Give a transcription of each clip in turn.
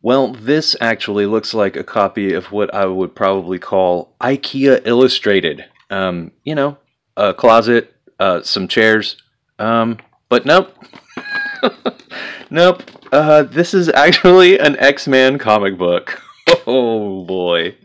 Well, this actually looks like a copy of what I would probably call IKEA Illustrated. You know, a closet, some chairs. But nope. Nope. This is actually an X-Men comic book. Oh boy.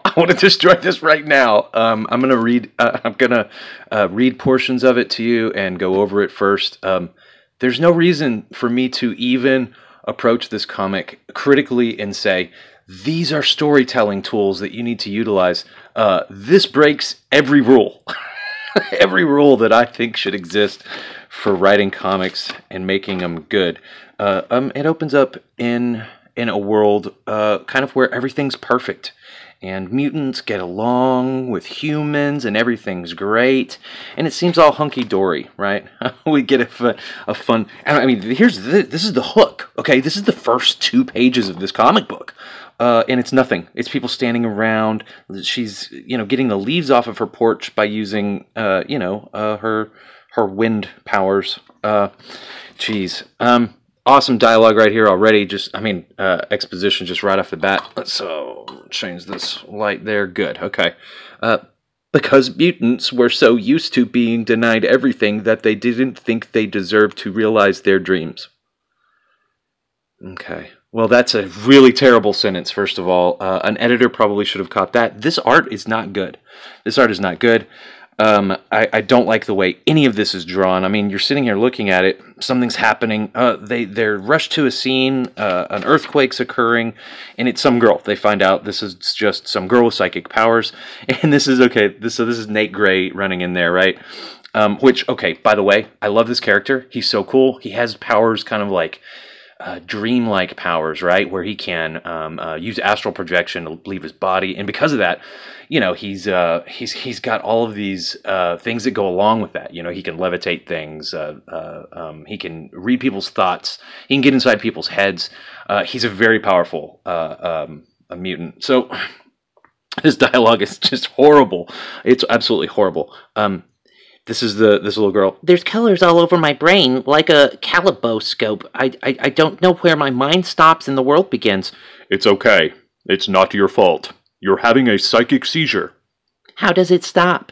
I want to destroy this right now. I'm gonna read. Read portions of it to you and go over it first. There's no reason for me to even approach this comic critically and say these are storytelling tools that you need to utilize. This breaks every rule, every rule that I think should exist for writing comics and making them good. It opens up in a world kind of where everything's perfect. And mutants get along with humans, and everything's great, and it seems all hunky-dory, right? We get a fun. I mean, this is the hook. Okay, this is the first 2 pages of this comic book, and it's nothing. It's people standing around. She's getting the leaves off of her porch by using her wind powers. Geez. Awesome dialogue right here already. Exposition just right off the bat. So, change this light there. Good. Okay. Because mutants were so used to being denied everything that they didn't think they deserved to realize their dreams. Okay. Well, that's a really terrible sentence, first of all. An editor probably should have caught that. This art is not good. This art is not good. I don't like the way any of this is drawn. I mean, you're sitting here looking at it, something's happening, they're rushed to a scene, an earthquake's occurring, and it's some girl. They find out this is just some girl with psychic powers, and this is, so this is Nate Gray running in there, right? Okay, by the way, I love this character. He's so cool. He has powers kind of like dreamlike powers, right? Where he can use astral projection to leave his body, and because of that, he's got all of these things that go along with that. He can levitate things. He can read people's thoughts. He can get inside people's heads. He's a very powerful a mutant. So his dialogue is just horrible. It's absolutely horrible. This little girl. There's colors all over my brain, like a caliboscope. I don't know where my mind stops and the world begins. It's okay. It's not your fault. You're having a psychic seizure. How does it stop?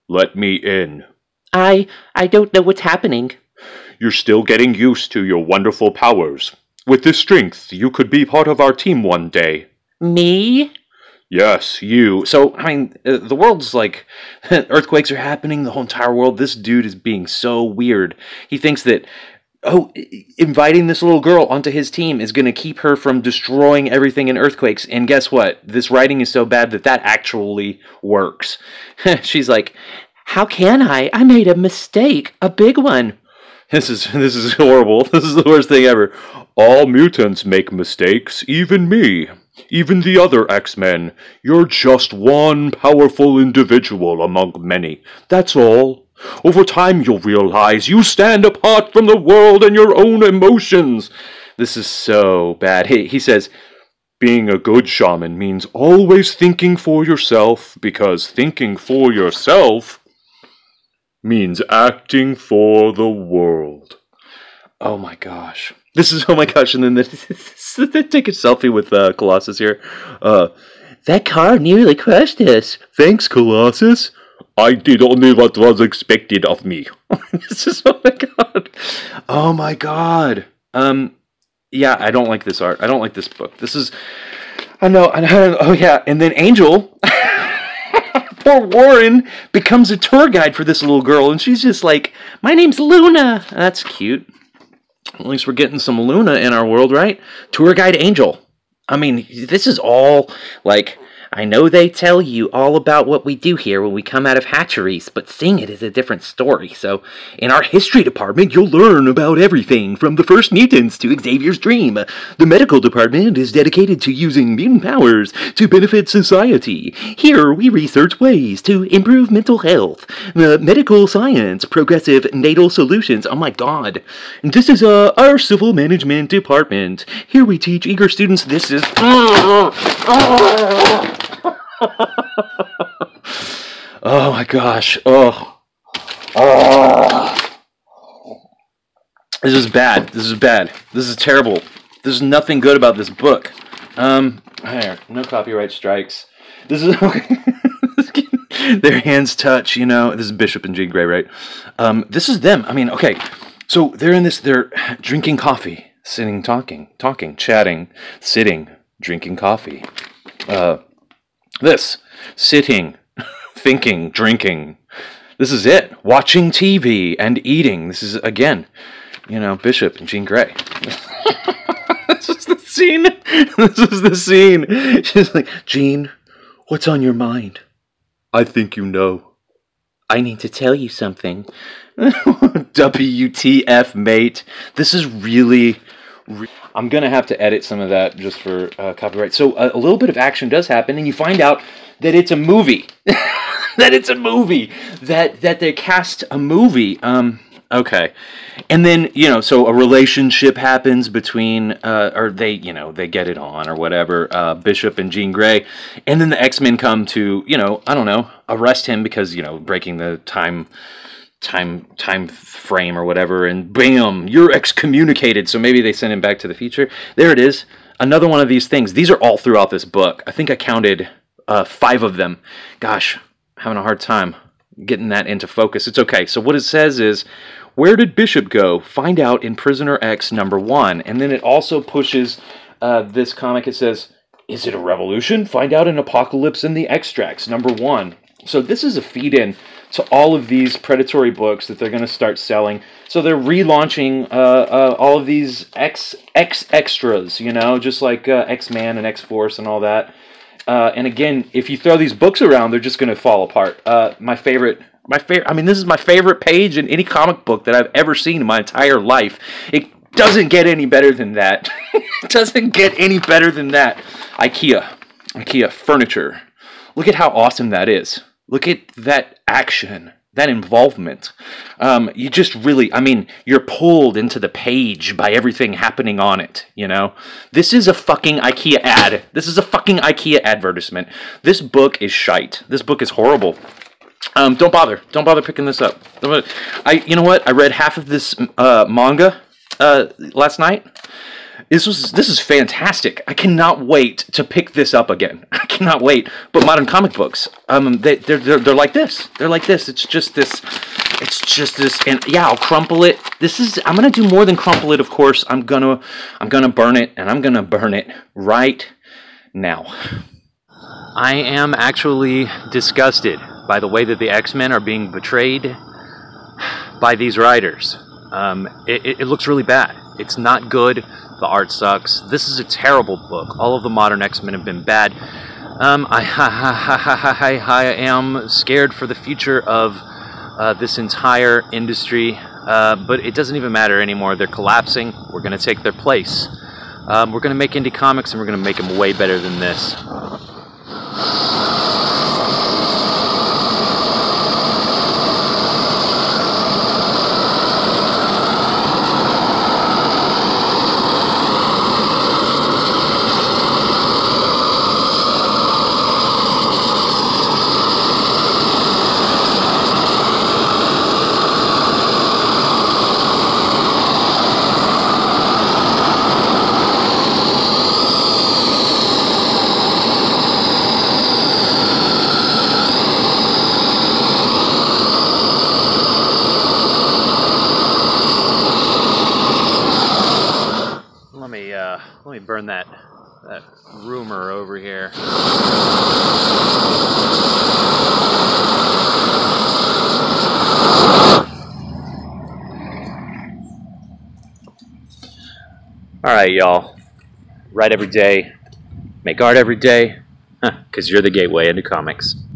Let me in. I don't know what's happening. You're still getting used to your wonderful powers. With this strength, you could be part of our team one day. Me? Yes, you. So, I mean, the world's like, earthquakes are happening, the whole entire world. This dude is being so weird. He thinks that, inviting this little girl onto his team is going to keep her from destroying everything in earthquakes. And guess what? This writing is so bad that actually works. She's like, how can I? I made a mistake, a big one. This is horrible. This is the worst thing ever. All mutants make mistakes, even me. Even the other X-Men. You're just one powerful individual among many. That's all. Over time you'll realize you stand apart from the world and your own emotions. This is so bad. He says, being a good shaman means always thinking for yourself, because thinking for yourself means acting for the world. Oh my gosh. Oh my gosh, and then they take a selfie with Colossus here. That car nearly crushed us. Thanks, Colossus. I did only what was expected of me. Oh my god. Oh my god. Yeah, I don't like this art. I don't like this book. I know, oh yeah, and then Angel, poor Warren, becomes a tour guide for this little girl, and she's just like, my name's Luna. That's cute. At least we're getting some Luna in our world, right? Tour guide Angel. I mean, this is all, like, I know they tell you all about what we do here when we come out of hatcheries, but seeing it is a different story. So, in our history department, you'll learn about everything from the first mutants to Xavier's dream. The medical department is dedicated to using mutant powers to benefit society. Here, we research ways to improve mental health. Medical science, progressive natal solutions. Oh my god. This is our civil management department. Here we teach eager students. This is... Oh my gosh. Oh. This is bad. This is bad. This is terrible. There's nothing good about this book. Here, no copyright strikes. This is their hands touch, you know. This is Bishop and Jean Grey, right? This is them. I mean, okay. So they're in this, they're drinking coffee, sitting, talking, chatting, sitting, drinking coffee. This, sitting, thinking, drinking. This is it. Watching TV and eating. This is, again, you know, Bishop and Jean Grey. This is the scene. This is the scene. She's like, Jean, what's on your mind? I think you know. I need to tell you something. WTF, mate. This is really... I'm going to have to edit some of that just for copyright. So a little bit of action does happen, and you find out that it's a movie. That it's a movie. That they cast a movie. Okay. And then, you know, so a relationship happens between, or they, you know, they get it on or whatever, Bishop and Jean Grey. And then the X-Men come to, you know, I don't know, arrest him because, you know, breaking the time frame or whatever, and bam, you're excommunicated. So maybe they send him back to the future. There it is. Another one of these things. These are all throughout this book. I think I counted 5 of them. Gosh, having a hard time getting that into focus. It's okay. So what it says is, where did Bishop go? Find out in Prisoner X #1. And then it also pushes this comic. It says, is it a revolution? Find out in Apocalypse and the Extracts #1. So this is a feed-in to all of these predatory books that they're going to start selling. So they're relaunching all of these X extras, you know, just like X-Man and X-Force and all that. And again, if you throw these books around, they're just going to fall apart. My favorite, I mean, this is my favorite page in any comic book that I've ever seen in my entire life. It doesn't get any better than that. It doesn't get any better than that. Ikea furniture. Look at how awesome that is. Look at that action, that involvement. You just really, I mean, you're pulled into the page by everything happening on it, you know? This is a fucking Ikea ad. This is a fucking Ikea advertisement. This book is shite. This book is horrible. Don't bother. Don't bother picking this up. You know what? I read half of this manga last night. This is fantastic. I cannot wait to pick this up again. I cannot wait. But modern comic books, they're like this. They're like this. It's just this. It's just this. And yeah, I'll crumple it. I'm gonna do more than crumple it. Of course, I'm gonna burn it, and I'm gonna burn it right now. I am actually disgusted by the way that the X-Men are being betrayed by these writers. It looks really bad. It's not good. The art sucks. This is a terrible book. All of the modern X-Men have been bad. I am scared for the future of this entire industry, but it doesn't even matter anymore. They're collapsing. We're going to take their place. We're going to make indie comics, and we're going to make them way better than this. Let me burn that rumor over here. All right, y'all. Write every day. Make art every day. because you're the gateway into comics.